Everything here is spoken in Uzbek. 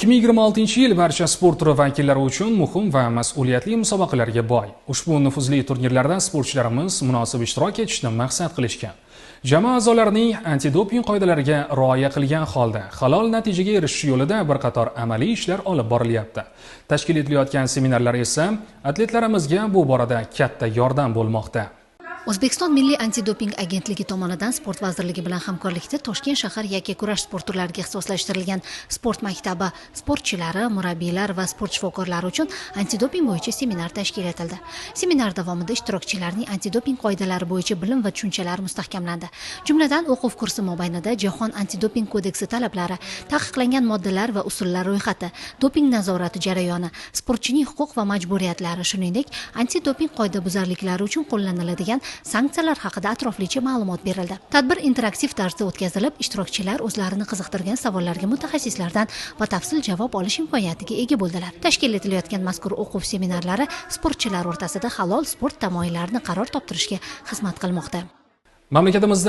2026-yil barcha sport turi vakillari uchun muhim va mas'uliyatli musobaqalarga boy. Ushbu nufuzli turnirlarda sportchilarimiz munosib ishtirok etishni maqsad qilishgan. Jamoa a'zolarining antidoping qoidalariga rioya qilgan holda halol natijaga erishish yo'lida bir qator amaliy ishlar olib borilyapti. Tashkil etilayotgan seminarlar esa atletlarimizga bu borada katta yordam bo'lmoqda. O'zbekiston Milliy antidoping agentligi tomonidan Sport vazirligi bilan hamkorlikda Toshkent shahar yakkakurash sport turlariga ixtisoslashtirilgan sport maktabi sportchilari, murabbiylar va sport shifokorlari uchun antidoping bo'yicha seminar tashkil etildi. Seminar davomida ishtirokchilarning antidoping qoidalari bo'yicha bilim va tushunchalari mustahkamlandi. Jumladan, o'quv kursi mobaynida Jahon antidoping kodeksi talablari, taqiqlangan moddalar va usullar ro'yxati, doping nazorati jarayoni, sportchining huquq va majburiyatlari, shuningdek, antidoping qoidabuzarliklari uchun qo'llaniladigan sanksiyalar haqida atroflicha ma'lumot berildi. Tadbir interaktiv tarzda o'tkazilib, ishtirokchilar o'zlarini qiziqtirgan savollarga mutaxassislardan batafsil javob olish imkoniyatiga ega bo'ldilar. Tashkil etilayotgan mazkur o'quv seminarlari sportchilar o'rtasida halol sport tamoyillarini qaror toptirishga xizmat qilmoqda. Mamlakatimizda